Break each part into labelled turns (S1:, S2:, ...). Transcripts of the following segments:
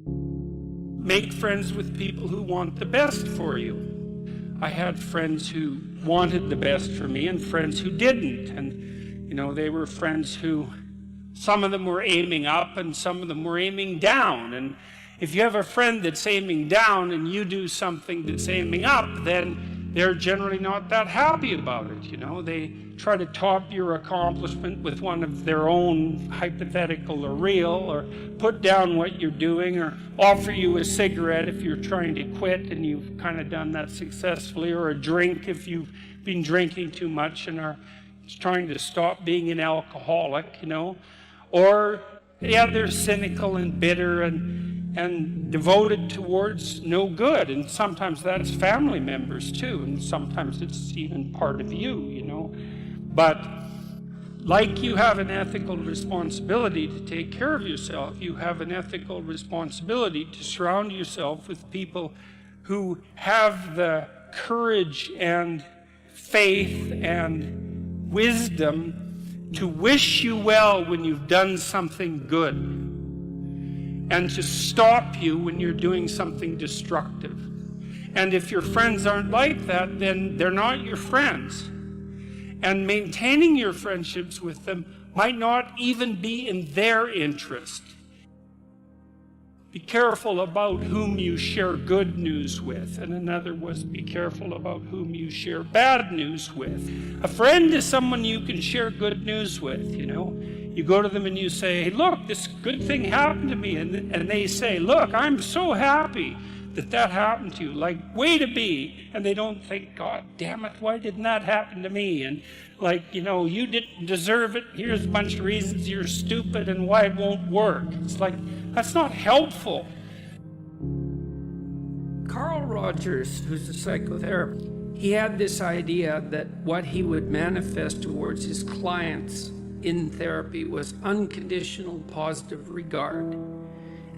S1: Make friends with people who want the best for you. I had friends who wanted the best for me and friends who didn't. And, they were friends who, some of them were aiming up and some of them were aiming down. And if you have a friend that's aiming down and you do something that's aiming up, then they're generally not that happy about it. They try to top your accomplishment with one of their own, hypothetical or real, or put down what you're doing, or offer you a cigarette if you're trying to quit and you've kind of done that successfully, or a drink if you've been drinking too much and are trying to stop being an alcoholic, Or, they're cynical and bitter and devoted towards no good. And sometimes that's family members too, and sometimes it's even part of you, But like you have an ethical responsibility to take care of yourself, you have an ethical responsibility to surround yourself with people who have the courage and faith and wisdom to wish you well when you've done something good, and to stop you when you're doing something destructive. And if your friends aren't like that, then they're not your friends. And maintaining your friendships with them might not even be in their interest. Be careful about whom you share good news with. And another was, be careful about whom you share bad news with. A friend is someone you can share good news with, You go to them and you say, hey, look, this good thing happened to me. And they say, look, I'm so happy that happened to you. Like, way to be. And they don't think, God damn it, why didn't that happen to me? And you didn't deserve it. Here's a bunch of reasons you're stupid and why it won't work. It's like, that's not helpful. Carl Rogers, who's a psychotherapist, he had this idea that what he would manifest towards his clients in therapy was unconditional positive regard.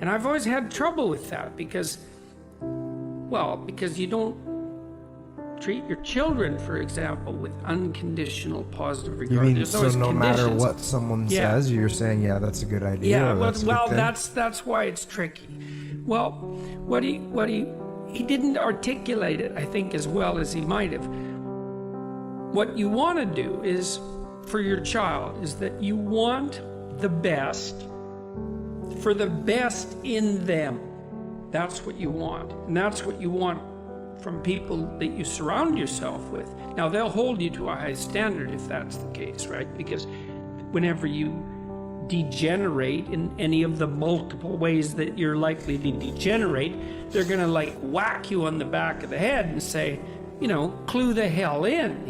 S1: And I've always had trouble with that because you don't treat your children, for example, with unconditional positive regard.
S2: You mean, so no matter what someone says, you're saying, that's a good idea?
S1: Yeah, that's why it's tricky. Well, what he didn't articulate it, I think, as well as he might have. What you want to do is, for your child, is that you want the best for the best in them. That's what you want. And that's what you want from people that you surround yourself with. Now, they'll hold you to a high standard if that's the case, right? Because whenever you degenerate in any of the multiple ways that you're likely to degenerate, they're going to whack you on the back of the head and say, clue the hell in.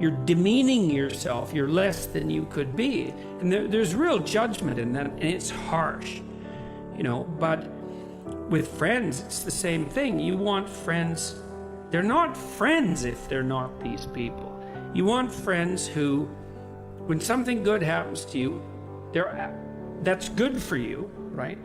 S1: You're demeaning yourself. You're less than you could be. And there's real judgment in that, and it's harsh. But with friends, it's the same thing. You want friends. They're not friends if they're not these people. You want friends who, when something good happens to you, that's good for you, right?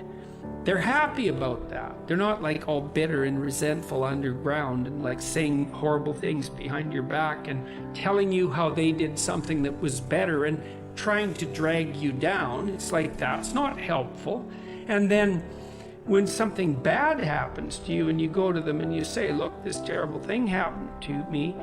S1: They're happy about that. They're not all bitter and resentful underground and saying horrible things behind your back and telling you how they did something that was better and trying to drag you down. It's that's not helpful. And then when something bad happens to you and you go to them and you say, look, this terrible thing happened to me,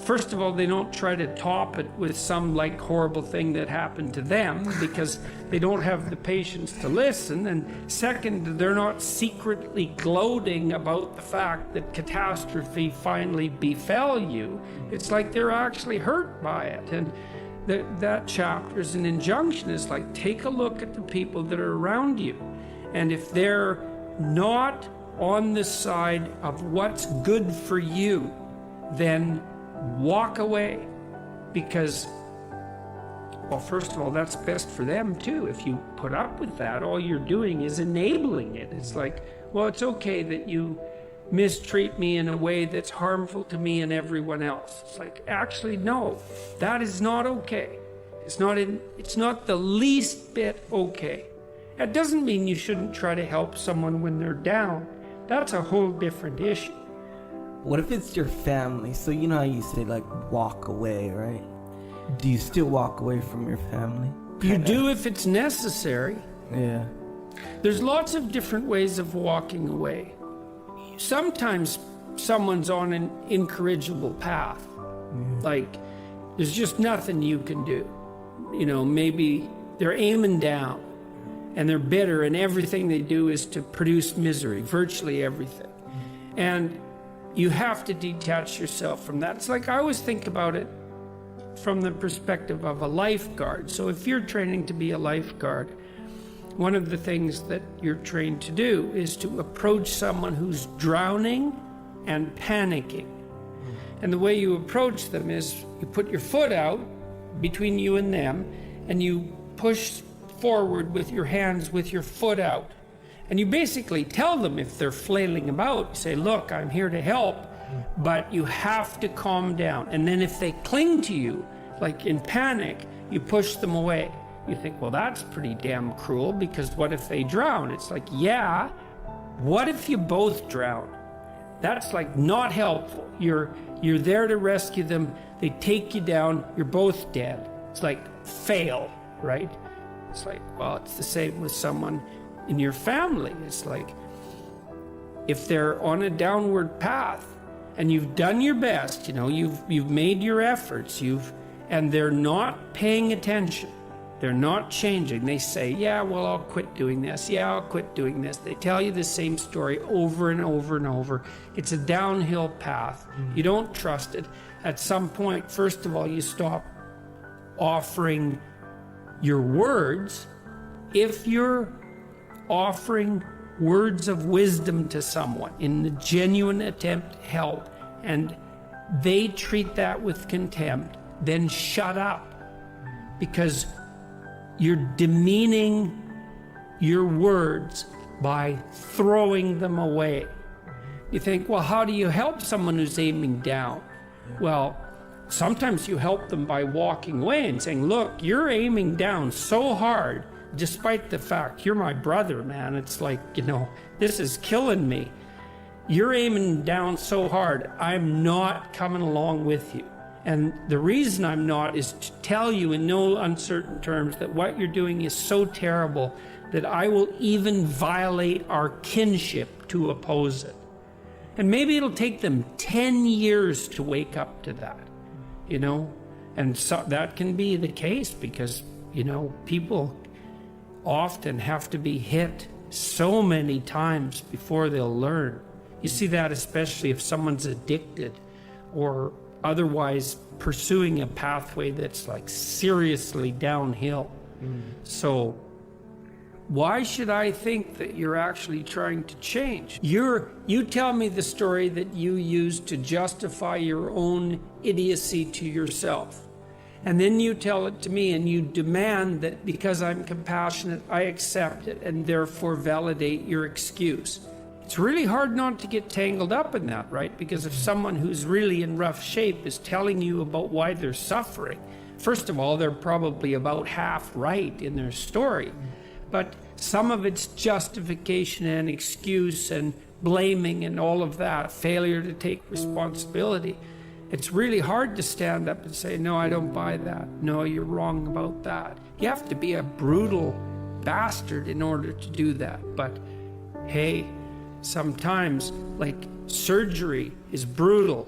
S1: first of all, they don't try to top it with some horrible thing that happened to them because they don't have the patience to listen. And second, they're not secretly gloating about the fact that catastrophe finally befell you. It's they're actually hurt by it. And that chapter is an injunction. Is take a look at the people that are around you. And if they're not on the side of what's good for you, then walk away. Because, first of all, that's best for them too. If you put up with that, all you're doing is enabling it. It's it's okay that you mistreat me in a way that's harmful to me and everyone else. It's actually, no, that is not okay. It's not the least bit okay. That doesn't mean you shouldn't try to help someone when they're down. That's a whole different issue.
S3: What if it's your family? So you know how you say walk away, right? Do you still walk away from your family?
S1: You do if it's necessary.
S3: Yeah.
S1: There's lots of different ways of walking away. Sometimes someone's on an incorrigible path. Like, there's just nothing you can do. You know, maybe they're aiming down and they're bitter and everything they do is to produce misery, virtually everything. And you have to detach yourself from that. It's like, I always think about it from the perspective of a lifeguard. So if you're training to be a lifeguard, one of the things that you're trained to do is to approach someone who's drowning and panicking. And the way you approach them is you put your foot out between you and them, and you push forward with your hands with your foot out. And you basically tell them, if they're flailing about, you say, look, I'm here to help, but you have to calm down. And then if they cling to you, like in panic, you push them away. You think, well, that's pretty damn cruel, because what if they drown? It's like, yeah, what if you both drown? That's like not helpful. You're there to rescue them. They take you down. You're both dead. It's like fail, right? It's like, well, it's the same with someone in your family. It's like, if they're on a downward path and you've done your best, you know, you've made your efforts, and they're not paying attention. They're not changing. They say, yeah, well, I'll quit doing this. Yeah, I'll quit doing this. They tell you the same story over and over and over. It's a downhill path. You don't trust it. At some point, first of all, you stop offering your words. If you're offering words of wisdom to someone in the genuine attempt to help, and they treat that with contempt, then shut up, because you're demeaning your words by throwing them away. You think, well, how do you help someone who's aiming down? Well, sometimes you help them by walking away and saying, look, you're aiming down so hard, despite the fact you're my brother, man. It's like, you know, this is killing me. You're aiming down so hard, I'm not coming along with you. And the reason I'm not is to tell you in no uncertain terms that what you're doing is so terrible that I will even violate our kinship to oppose it. And maybe it'll take them 10 years to wake up to that, you know? And so that can be the case because, you know, people often have to be hit so many times before they'll learn. You see that especially if someone's addicted or otherwise pursuing a pathway that's like seriously downhill. So why should I think that you're actually trying to change? You tell me the story that you use to justify your own idiocy to yourself. And then you tell it to me and you demand that because I'm compassionate, I accept it and therefore validate your excuse. It's really hard not to get tangled up in that, right? Because if someone who's really in rough shape is telling you about why they're suffering, first of all, they're probably about half right in their story. But some of it's justification and excuse and blaming and all of that, failure to take responsibility. It's really hard to stand up and say, no, I don't buy that. No, you're wrong about that. You have to be a brutal bastard in order to do that. But hey, sometimes, like, surgery is brutal,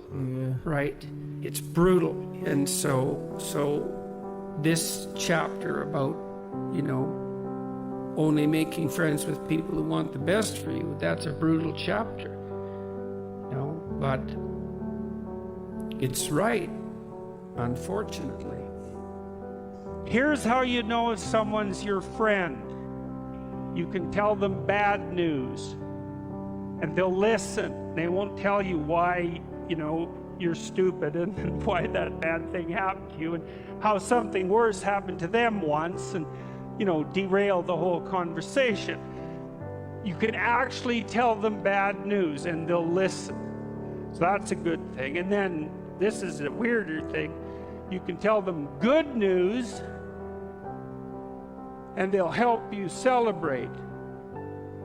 S1: right? It's brutal. And so this chapter about, you know, only making friends with people who want the best for you, that's a brutal chapter, you know, but it's right, unfortunately.
S4: Here's how you know if someone's your friend. You can tell them bad news and they'll listen. They won't tell you why, you know, you're stupid and why that bad thing happened to you and how something worse happened to them once and, you know, derail the whole conversation. You can actually tell them bad news and they'll listen. So that's a good thing. And then this is a weirder thing. You can tell them good news and they'll help you celebrate.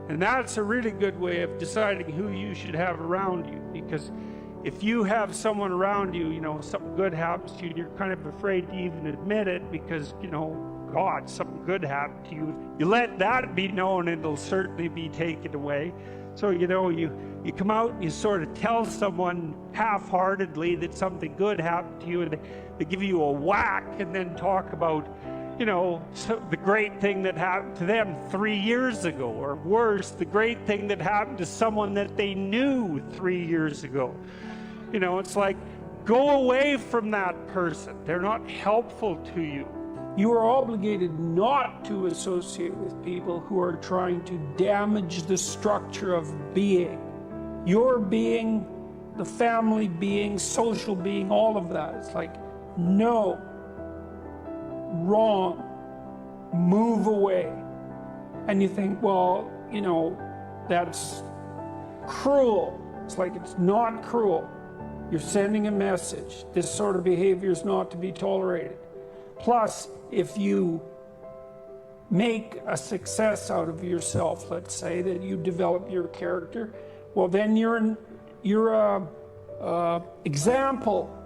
S4: And that's a really good way of deciding who you should have around you. Because if you have someone around you, you know, something good happens to you, and you're kind of afraid to even admit it because, you know, God, something good happened to you. You let that be known and it'll certainly be taken away. So, you know, you come out and you sort of tell someone half-heartedly that something good happened to you, and they give you a whack and then talk about, you know, the great thing that happened to them 3 years ago, or worse, the great thing that happened to someone that they knew 3 years ago. You know, it's like, go away from that person. They're not helpful to you.
S1: You are obligated not to associate with people who are trying to damage the structure of being. Your being, the family being, social being, all of that. It's like, no, wrong, move away. And you think, well, you know, that's cruel. It's like, it's not cruel. You're sending a message. This sort of behavior is not to be tolerated. Plus, if you make a success out of yourself, let's say that you develop your character, well, then you're a example.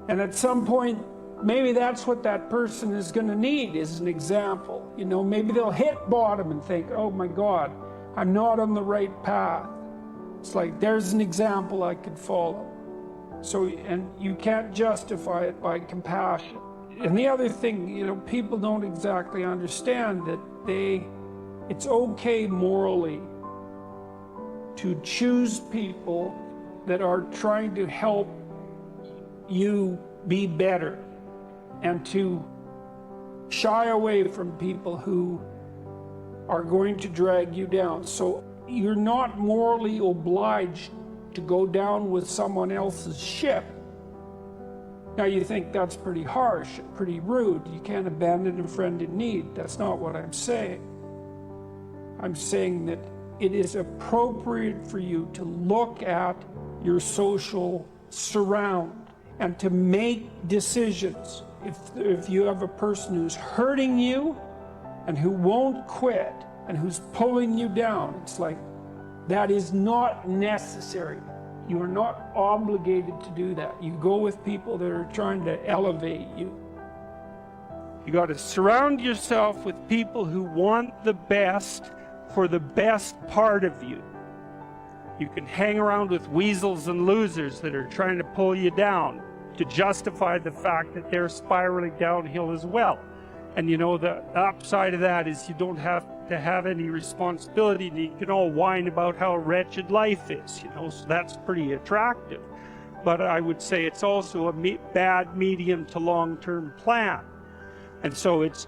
S1: And at some point, maybe that's what that person is going to need, is an example. You know, maybe they'll hit bottom and think, oh my God, I'm not on the right path. It's like, there's an example I could follow. So, and you can't justify it by compassion. And the other thing, you know, people don't exactly understand that it's okay morally to choose people that are trying to help you be better, and to shy away from people who are going to drag you down. So you're not morally obliged to go down with someone else's ship. Now you think that's pretty harsh, pretty rude. You can't abandon a friend in need. That's not what I'm saying. I'm saying that it is appropriate for you to look at your social surround and to make decisions. If you have a person who's hurting you and who won't quit and who's pulling you down, it's like, that is not necessary. You are not obligated to do that. You go with people that are trying to elevate you.
S4: You got to surround yourself with people who want the best for the best part of you. You can hang around with weasels and losers that are trying to pull you down to justify the fact that they're spiraling downhill as well. And you know, the upside of that is you don't have to have any responsibility, and you can all whine about how wretched life is, you know, so that's pretty attractive. But I would say it's also a bad medium to long-term plan. And so it's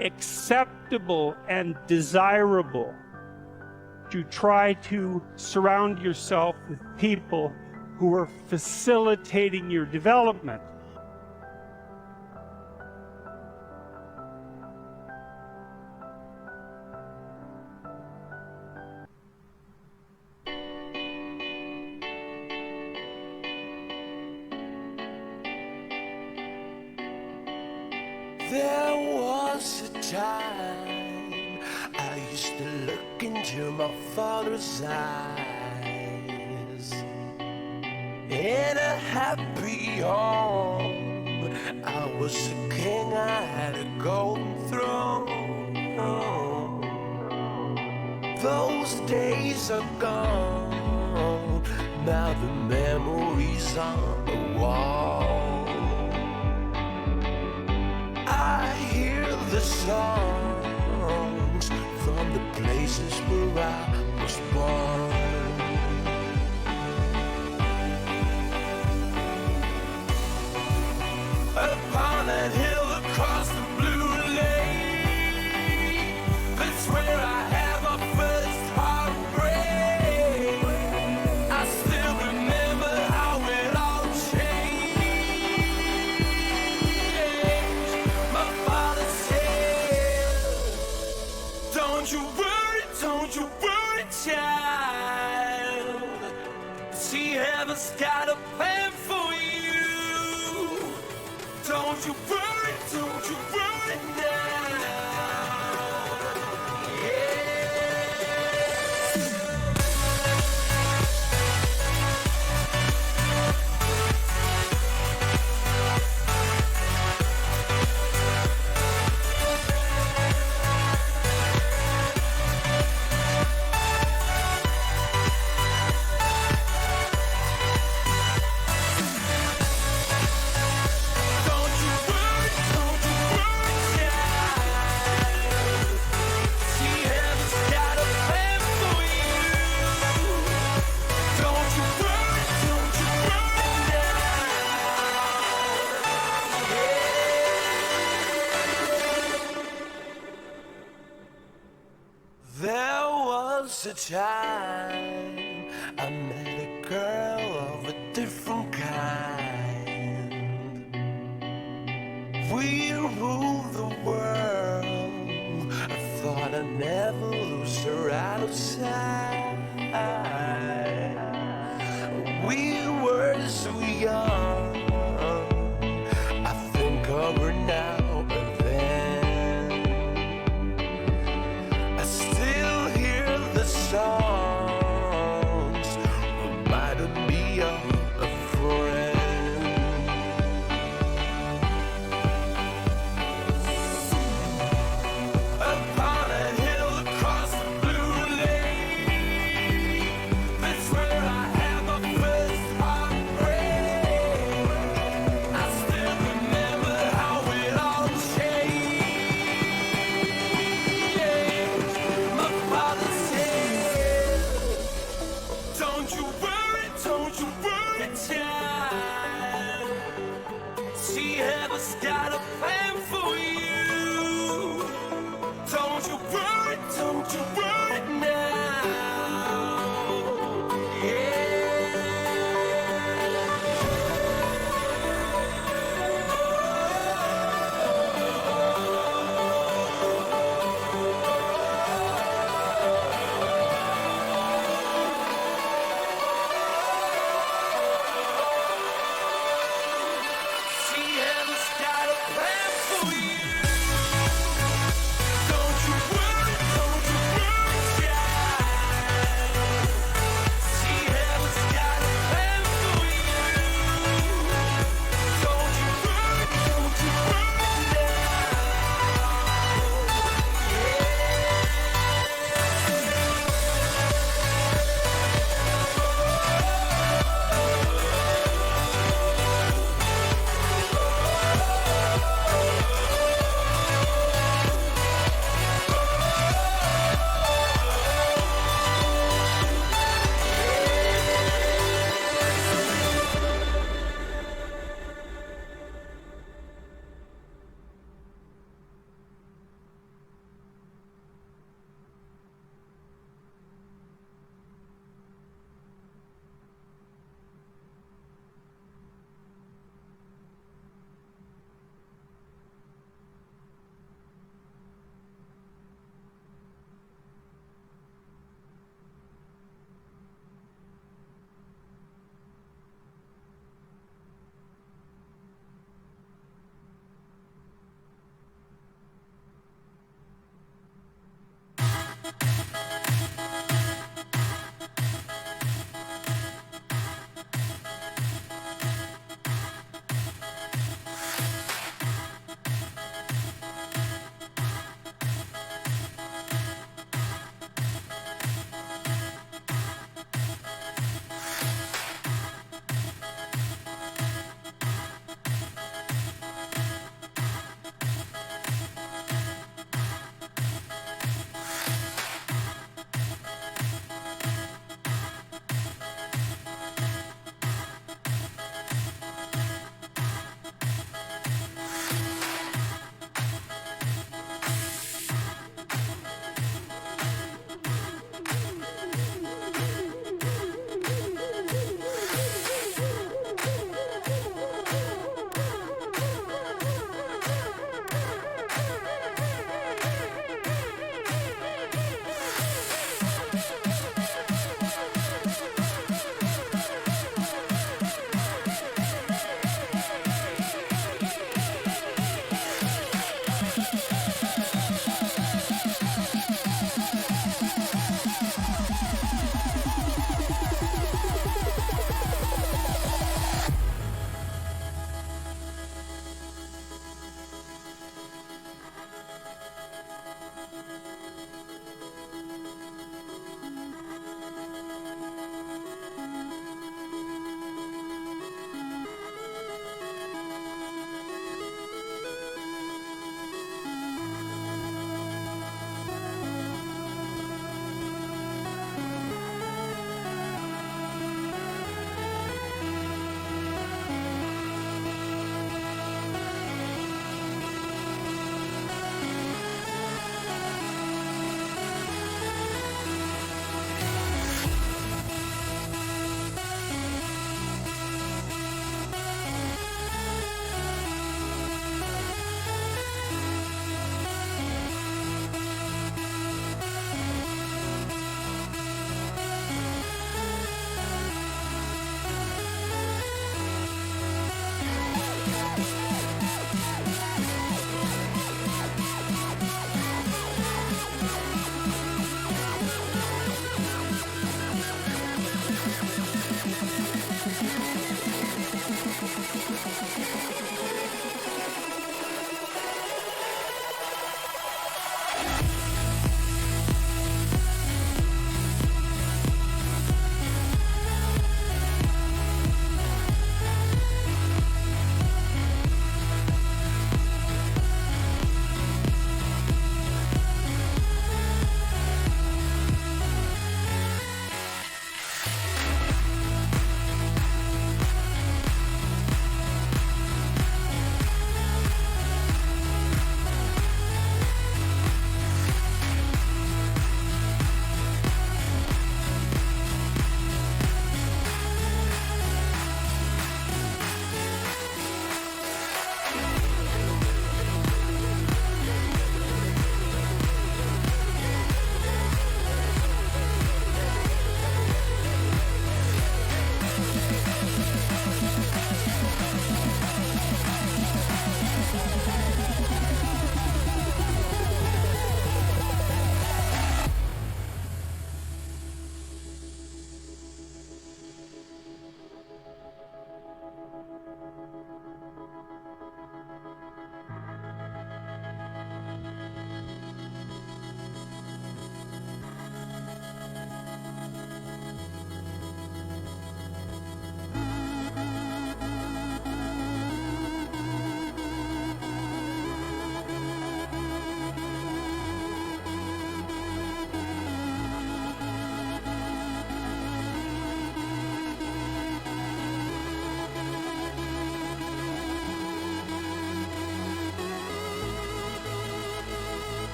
S4: acceptable and desirable to try to surround yourself with people who are facilitating your development.
S5: There was a time I used to look into my father's eyes. In a happy home, I was a king, I had a golden throne. Those days are gone, now the memories on the wall. I hear the songs from the places where I was born. Upon that hill across the blue lake, that's where I had my first heartbreak. I still remember how it all changed. My father said, don't you worry, child. See, heaven's got a plan for you. Don't you worry now. time I met a girl of a different kind. We ruled the world. I thought I'd never lose her out of sight. We were so young. I think of her now and then. I still hear the songs reminded me of a friend. Upon a hill across the blue lake, that's where I had my first heartbreak. I still remember how it all changed. My father said, don't you worry, child. She has got a plan for you. Don't you worry now.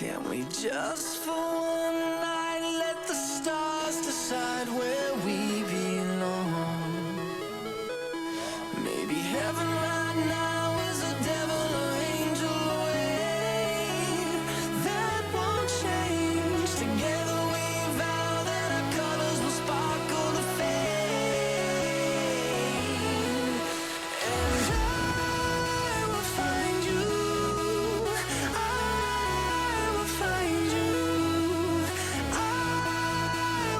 S5: Can we just for one night let the stars decide where we belong? Maybe heaven right now is a devil or angel away. That won't change. Together we vow that our colors will sparkle the fade. And I will find you. I will find you. I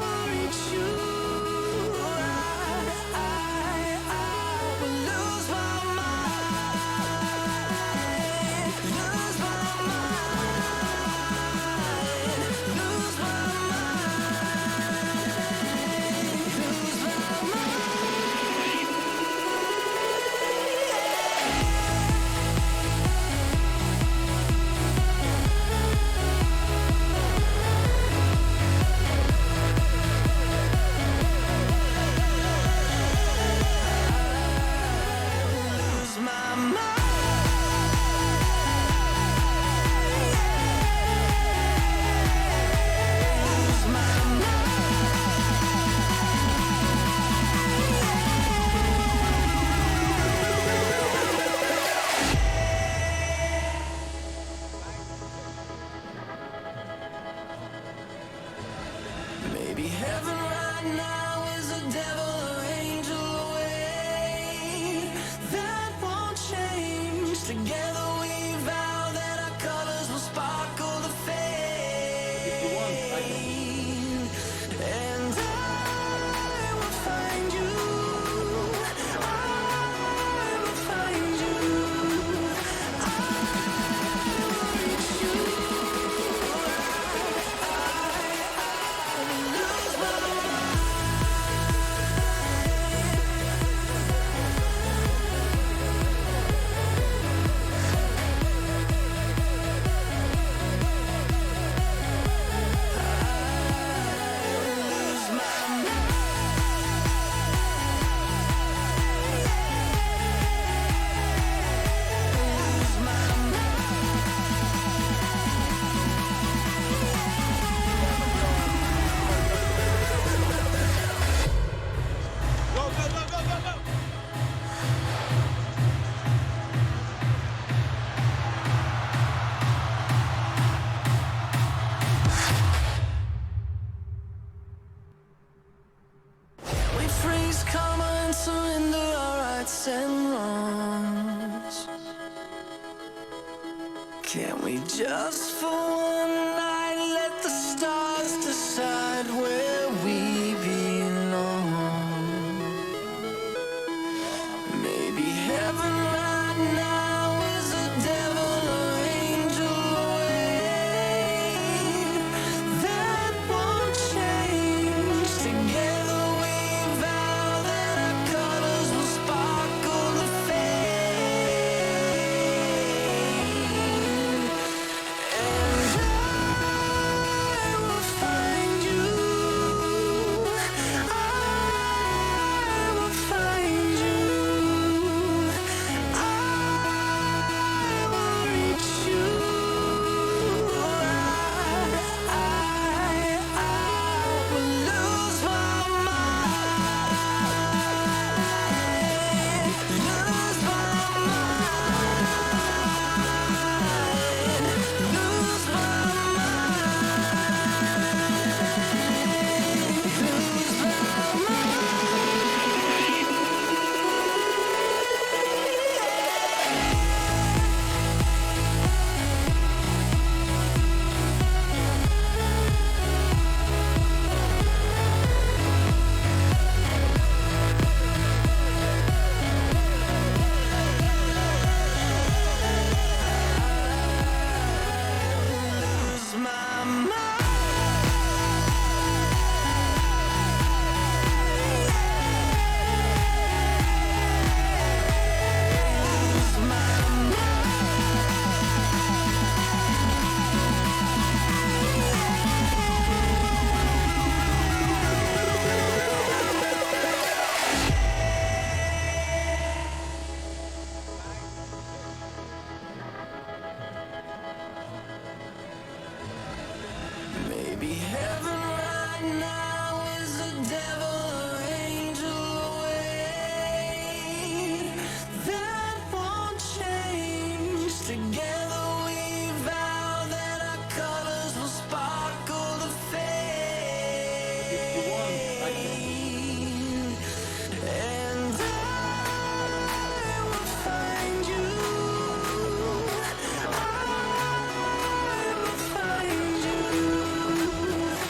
S5: will reach you. I will lose my mind. Lose my mind. Lose my mind. Lose my lose my mind. Lose my Maybe heaven right now is a devil or angel away. That won't change. Together we vow that our colors will sparkle the fade. And I will find you. I will find you. I will reach you. Lose my lose my lose my We freeze karma and surrender our rights and wrongs. Can we just for one night let the stars decide where we belong? Maybe heaven right now is a devil or angel away. That won't change. Together we vow that our colors will sparkle the fade. And I Maybe heaven right now is a devil or angel away. That won't change. Together we vow that our colors will sparkle to fade. And I will find you. I will find you.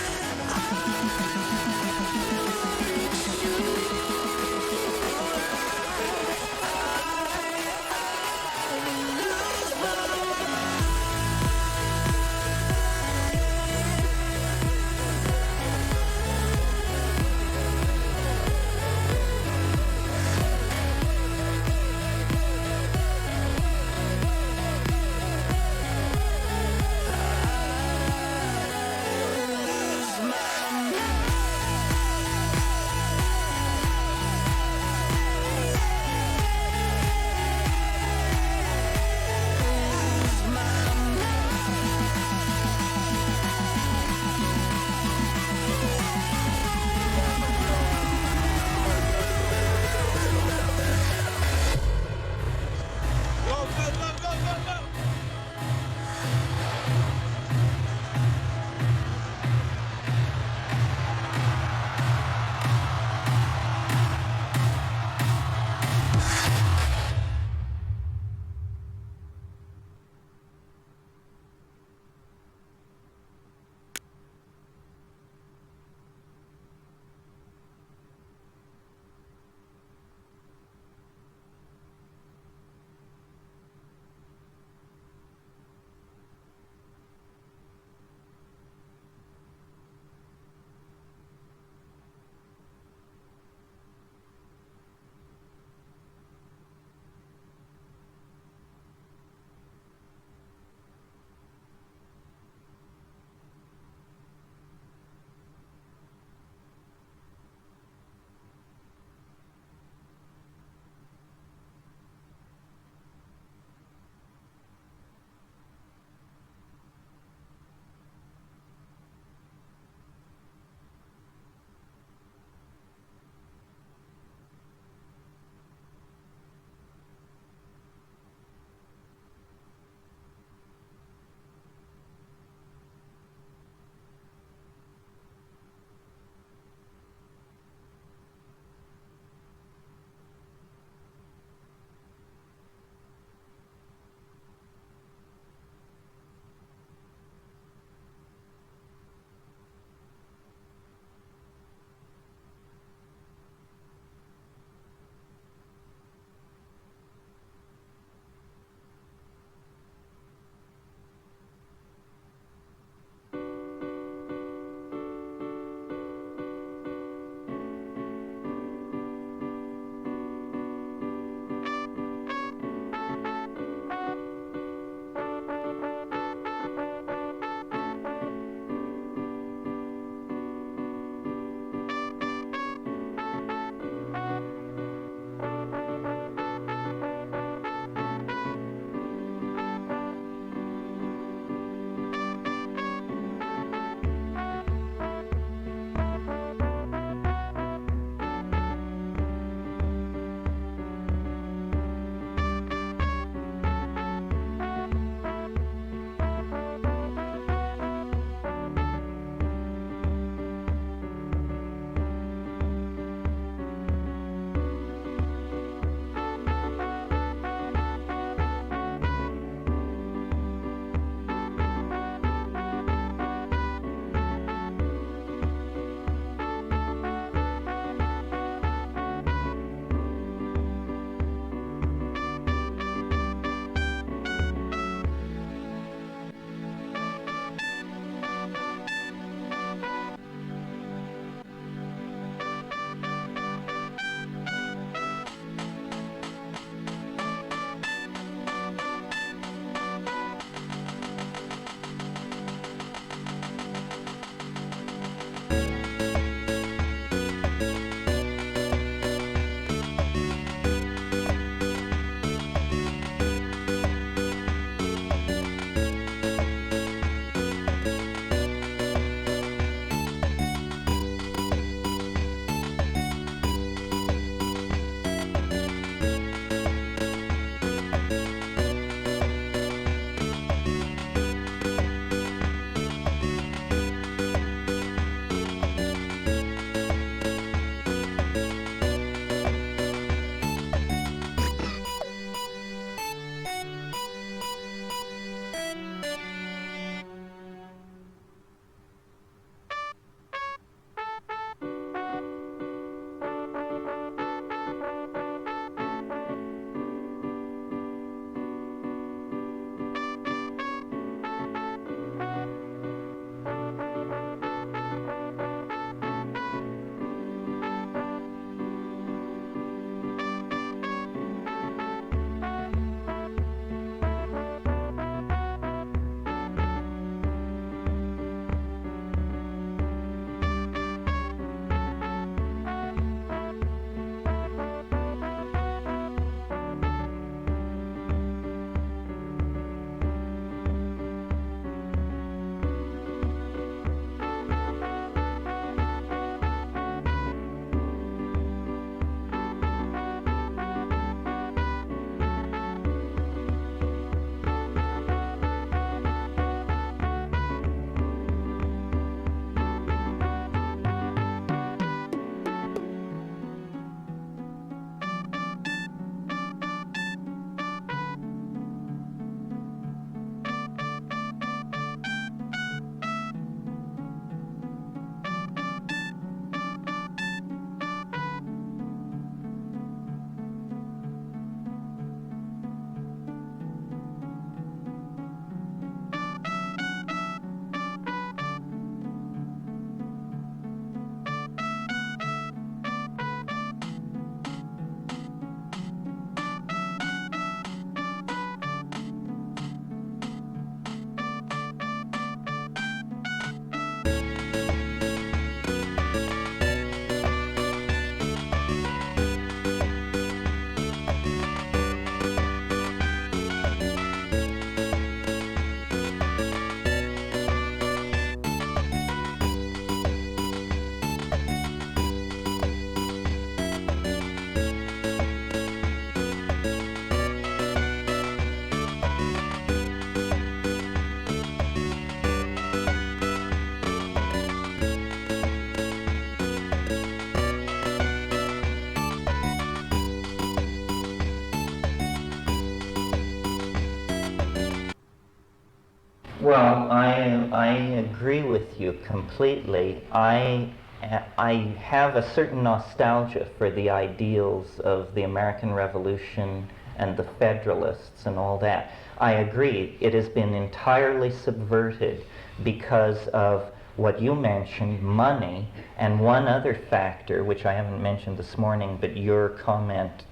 S6: Well, I agree with you completely. I have a certain nostalgia for the ideals of the American Revolution and the Federalists and all that. I agree. It has been entirely subverted because of what you mentioned, money, and one other factor, which I haven't mentioned this morning, but your comment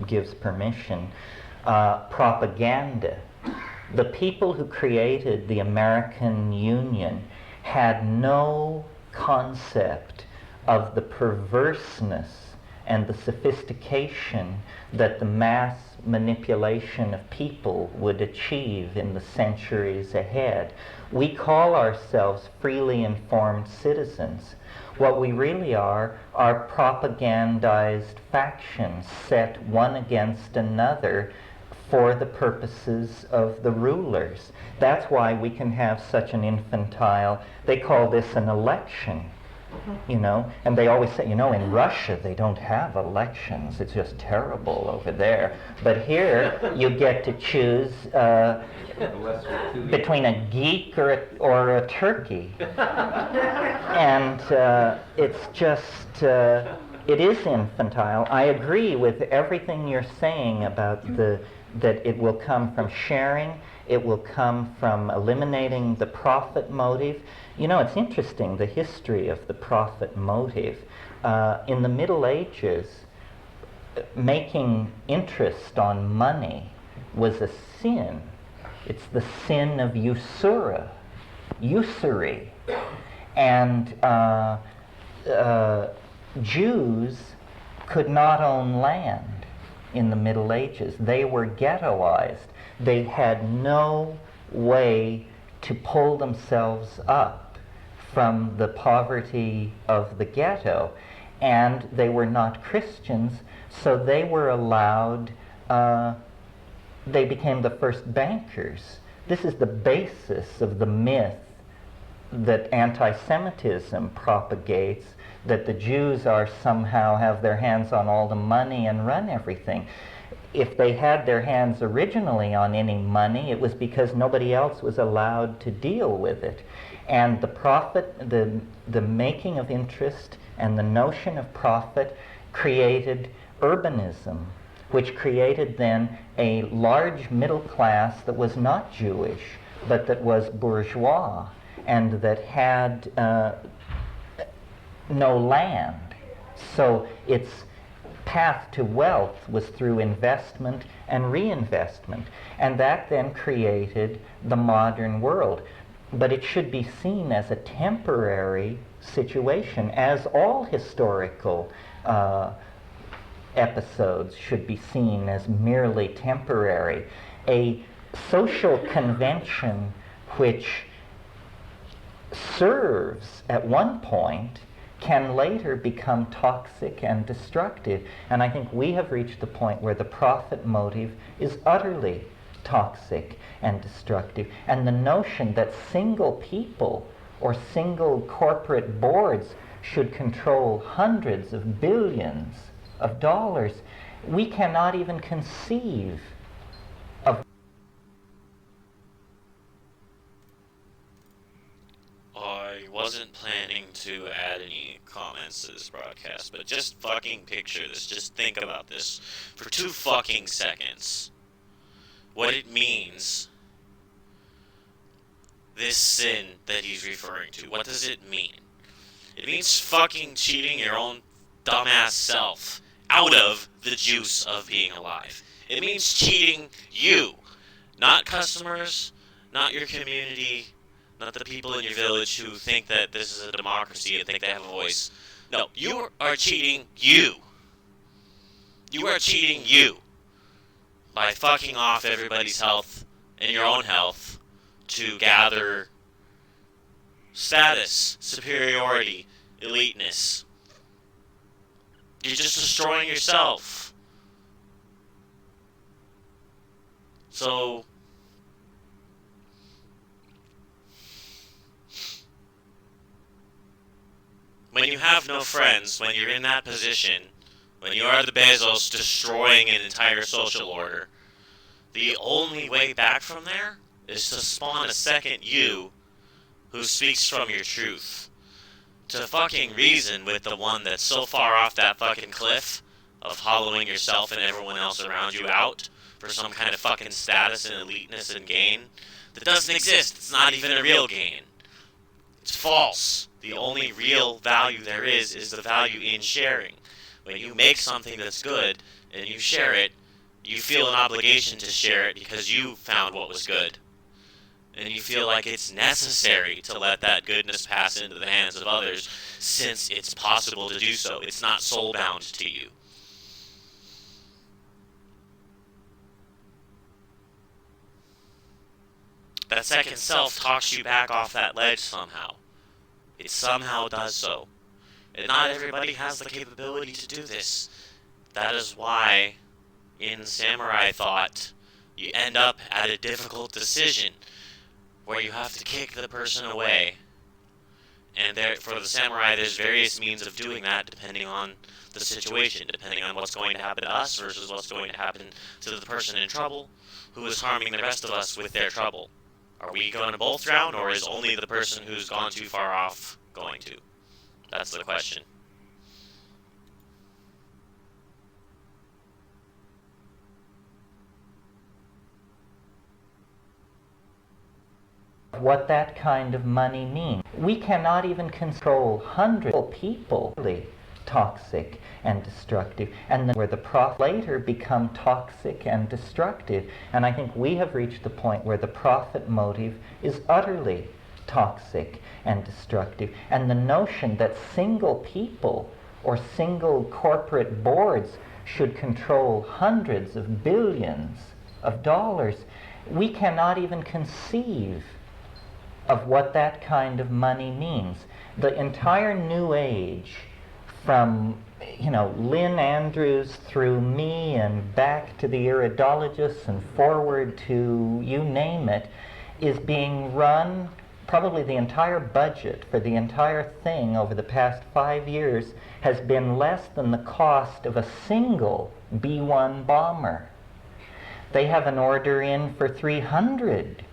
S6: gives permission, propaganda. The people who created the American Union had no concept of the perverseness and the sophistication that the mass manipulation of people would achieve in the centuries ahead. We call ourselves freely informed citizens. What we really are propagandized factions set one against another for the purposes of the rulers. That's why we can have such an infantile, they call this an election, you know, and they always say, you know, in Russia they don't have elections, it's just terrible over there. But here you get to choose between a geek or a turkey. And it's just, it is infantile. I agree with everything you're saying about that it will come from sharing, it will come from eliminating the profit motive. You know, it's interesting, the history of the profit motive. In the Middle Ages, making interest on money was a sin. It's the sin of usury. And Jews could not own land in the Middle Ages. They were ghettoized. They had no way to pull themselves up from the poverty of the ghetto, and they were not Christians, so they were allowed, they became the first bankers. This is the basis of the myth that anti-Semitism propagates, that the Jews are somehow have their hands on all the money and run everything. If they had their hands originally on any money, it was because nobody else was allowed to deal with it. And the profit, the making of interest and the notion of profit created urbanism, which created then a large middle class that was not Jewish, but that was bourgeois, and that had no land. So its path to wealth was through investment and reinvestment, and that then created the modern world. But it should be seen as a temporary situation, as all historical episodes should be seen as merely temporary. A social convention which serves at one point can later become toxic and destructive. And I think we have reached the point where the profit motive is utterly toxic and destructive. And the notion that single people or single corporate boards should control hundreds of billions of dollars, we cannot even conceive of.
S7: I wasn't planning to add any comments to this broadcast, but just fucking picture this. Just think about this for 2 fucking seconds. What it means, this sin that he's referring to. What does it mean? It means fucking cheating your own dumbass self out of the juice of being alive. It means cheating you, not customers, not your community, not the people in your village who think that this is a democracy and think they have a voice. No, you are cheating you. You are cheating you by fucking off everybody's health and your own health to gather status, superiority, eliteness. You're just destroying yourself. So when you have no friends, when you're in that position, when you are the Bezos destroying an entire social order, the only way back from there is to spawn a second you who speaks from your truth. To fucking reason with the one that's so far off that fucking cliff of hollowing yourself and everyone else around you out for some kind of fucking status and eliteness and gain that doesn't exist. It's not even a real gain. It's false. The only real value there is the value in sharing. When you make something that's good and you share it, you feel an obligation to share it because you found what was good. And you feel like it's necessary to let that goodness pass into the hands of others since it's possible to do so. It's not soul-bound to you. That second self talks you back off that ledge somehow. It somehow does so. And not everybody has the capability to do this. That is why, in samurai thought, you end up at a difficult decision where you have to kick the person away. And there, for the samurai, there's various means of doing that depending on the situation, depending on what's going to happen to us versus what's going to happen to the person in trouble who is harming the rest of us with their trouble. Are we going to both drown, or is only the person who's gone too far off going to? That's the question.
S6: What that kind of money means. We cannot even control hundreds of people. Toxic and destructive, and then where the profit later become toxic and destructive. And I think we have reached the point where the profit motive is utterly toxic and destructive. And the notion that single people or single corporate boards should control hundreds of billions of dollars, we cannot even conceive of what that kind of money means. The entire New Age, from Lynn Andrews through me and back to the iridologists and forward to you name it, is being run. Probably the entire budget for the entire thing over the past 5 years has been less than the cost of a single B-1 bomber. They have an order in for 300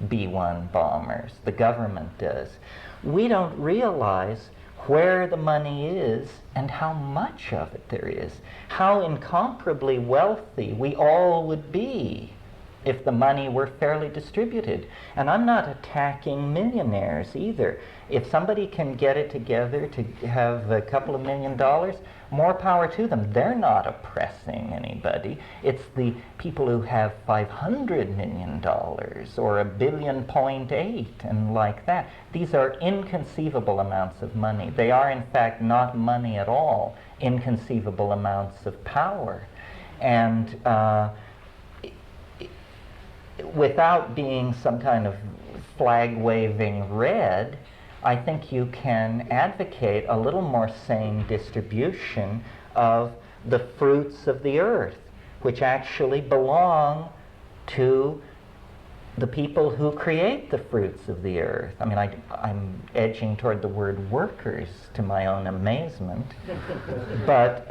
S6: B-1 bombers, the government does. We don't realize where the money is and how much of it there is, how incomparably wealthy we all would be if the money were fairly distributed. And I'm not attacking millionaires either. If somebody can get it together to have a couple of $1 million, more power to them. They're not oppressing anybody. It's the people who have $500 million or $1.8 billion and like that. These are inconceivable amounts of money. They are in fact not money at all, inconceivable amounts of power. And without being some kind of flag-waving red, I think you can advocate a little more sane distribution of the fruits of the earth, which actually belong to the people who create the fruits of the earth. I mean, I'm edging toward the word workers to my own amazement, but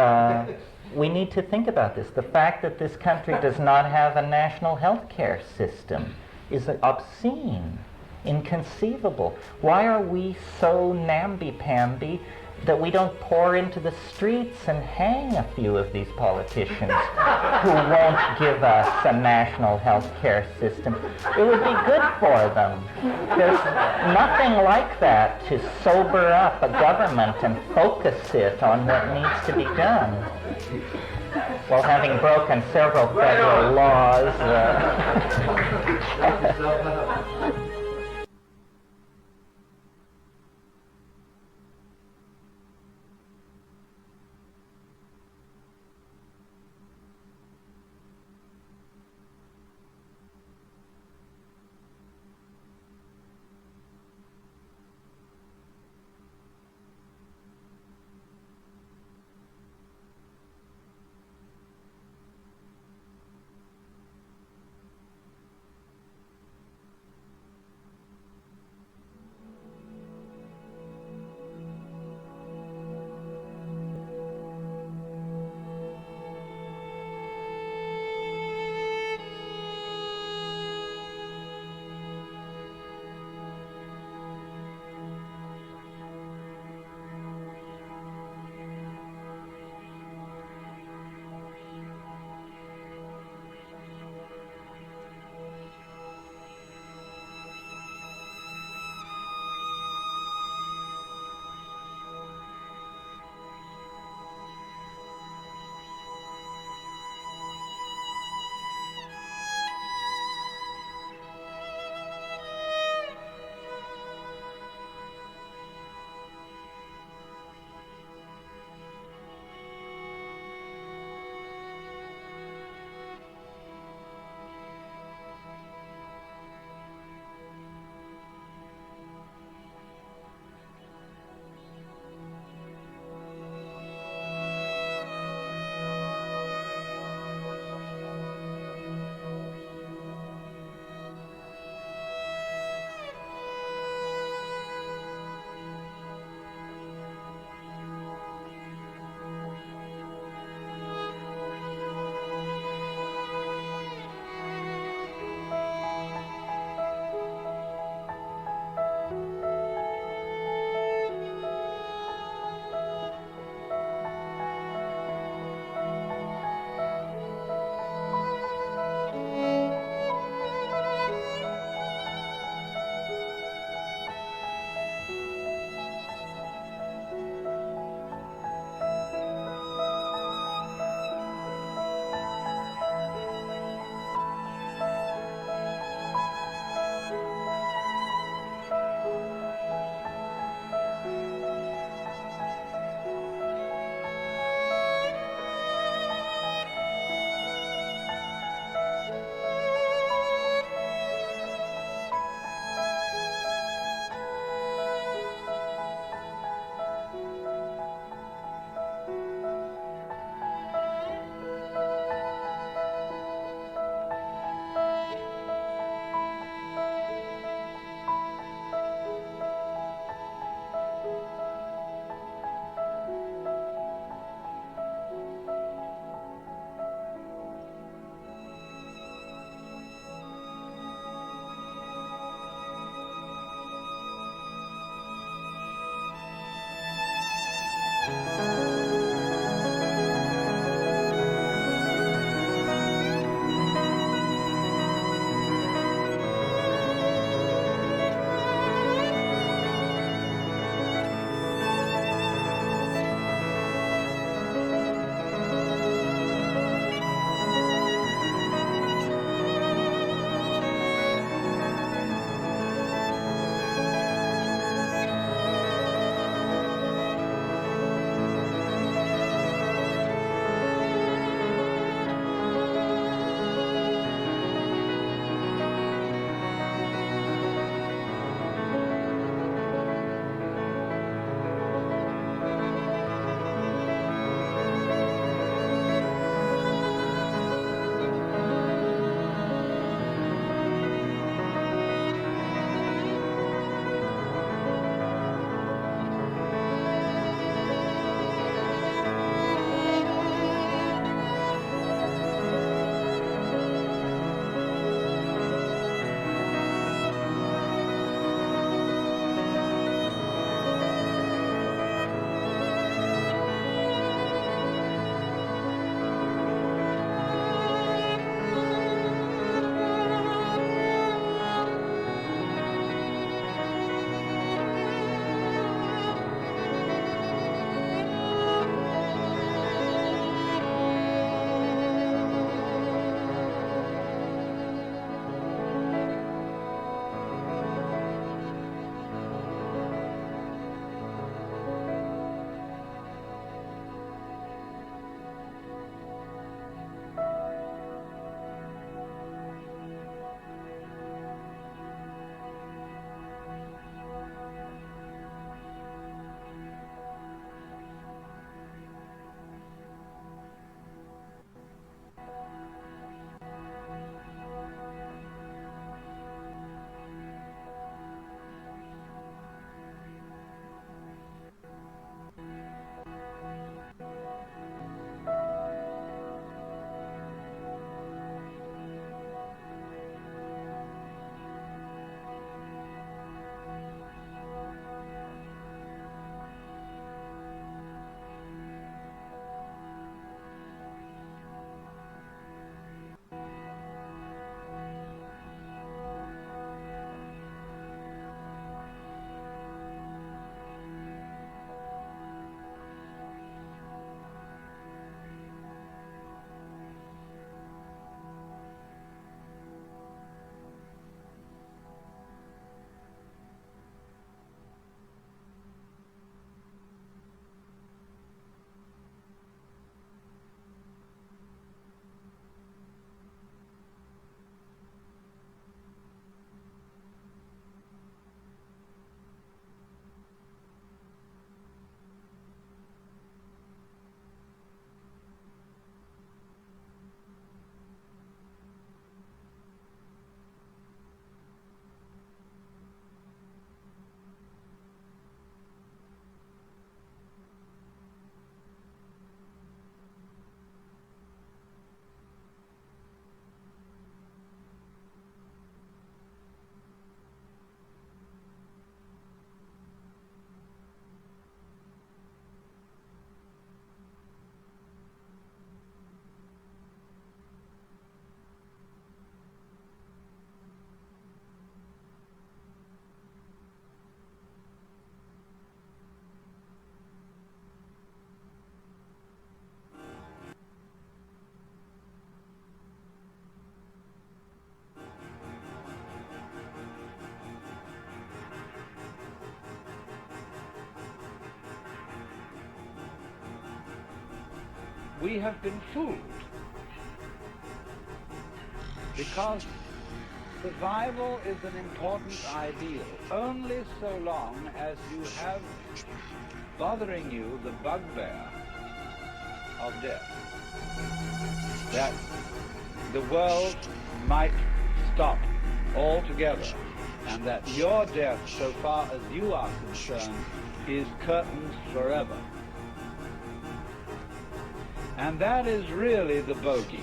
S6: we need to think about this. The fact that this country does not have a national health care system is obscene, inconceivable. Why are we so namby-pamby that we don't pour into the streets and hang a few of these politicians who won't give us a national health care system? It would be good for them. There's nothing like that to sober up a government and focus it on what needs to be done. While having broken several federal laws.
S8: we have been fooled. Because survival is an important ideal only so long as you have bothering you the bugbear of death. That the world might stop altogether, and that your death, so far as you are concerned, is curtained forever. And that is really the bogey.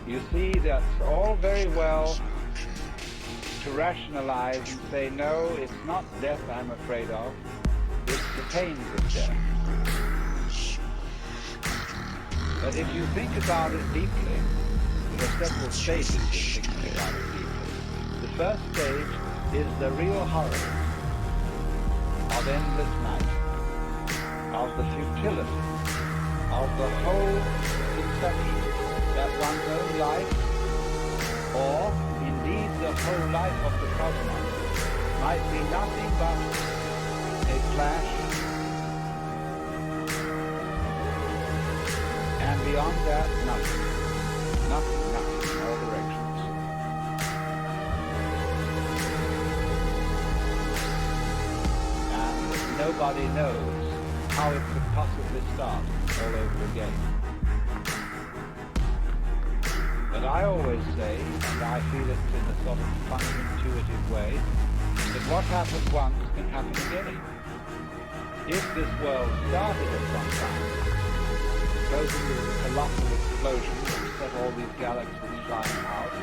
S8: You see, that's all very well to rationalize and say, no, it's not death I'm afraid of, it's the pains of death. But if you think about it deeply, there are several stages in thinking about it deeply. The first stage is the real horror of endless night, of the futility, of the whole conception that one's own life, or indeed the whole life of the cosmos, might be nothing but a flash, and beyond that, nothing, in all directions. And nobody knows how it could possibly start all over again. But I always say, and I feel it in a sort of funny, intuitive way, that what happens once can happen again. If this world started at some time, supposing there was a colossal explosion that set all these galaxies flying out,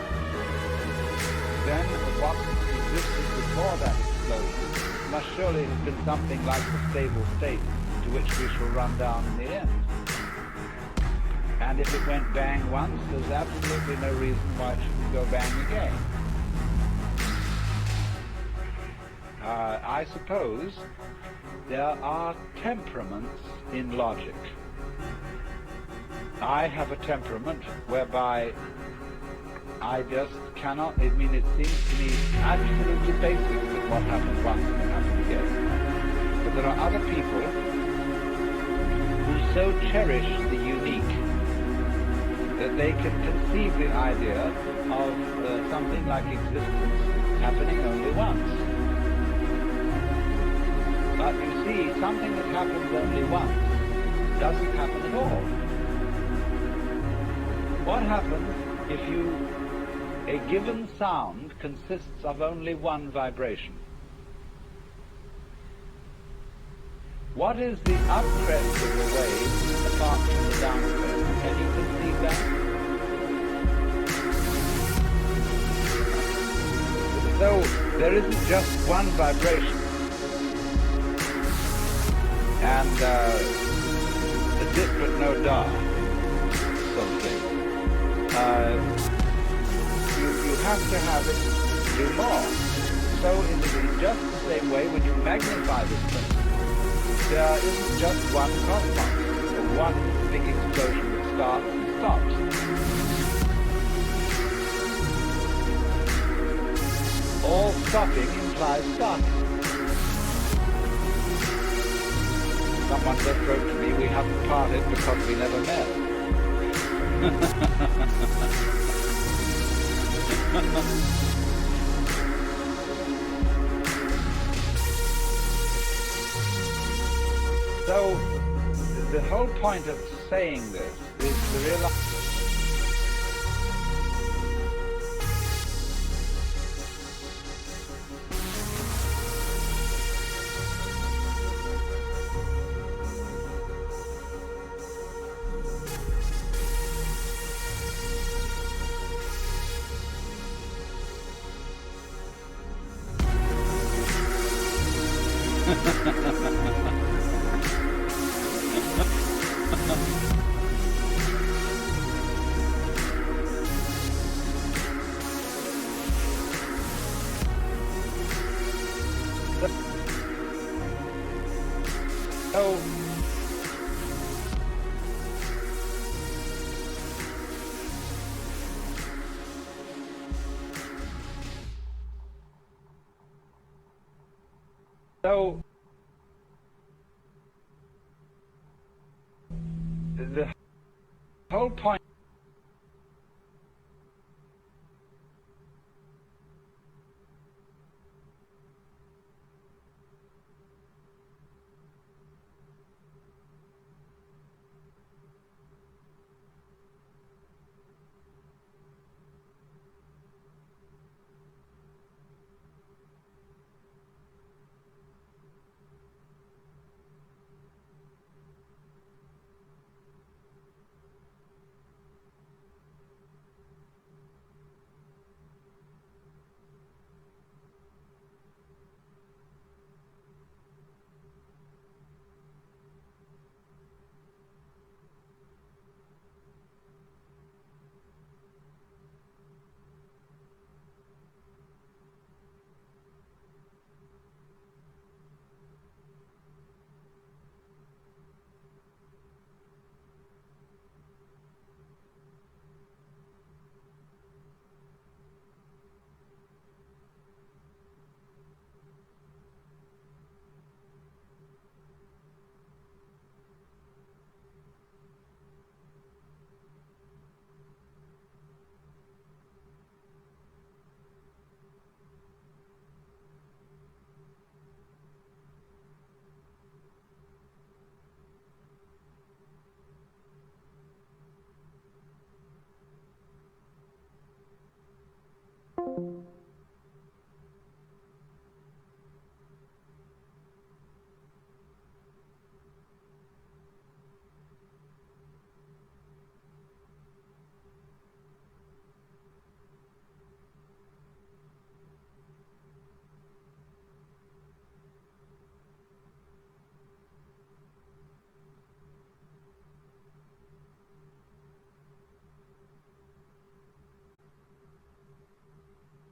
S8: then what existed before that explosion must surely have been something like the stable state to which we shall run down in the end. And if it went bang once, there's absolutely no reason why it shouldn't go bang again. I suppose there are temperaments in logic. I have a temperament whereby I just cannot, it seems to me absolutely basic that what happens once can happen again. But there are other people who so cherish the unique that they can conceive the idea of something like existence happening only once. But you see, something that happens only once doesn't happen at all. What happens if a given sound consists of only one vibration? What is the upcrest of the wave apart from the downcrest? Can you conceive that? So there isn't just one vibration and a disparate no da something. You have to have it do more. So in just the same way, when you magnify this thing, there isn't just one cosmos, or one big explosion that starts and stops. All stopping implies starting. Someone just wrote to me, we haven't parted because we never met. So, the whole point of saying this is to realize whole point.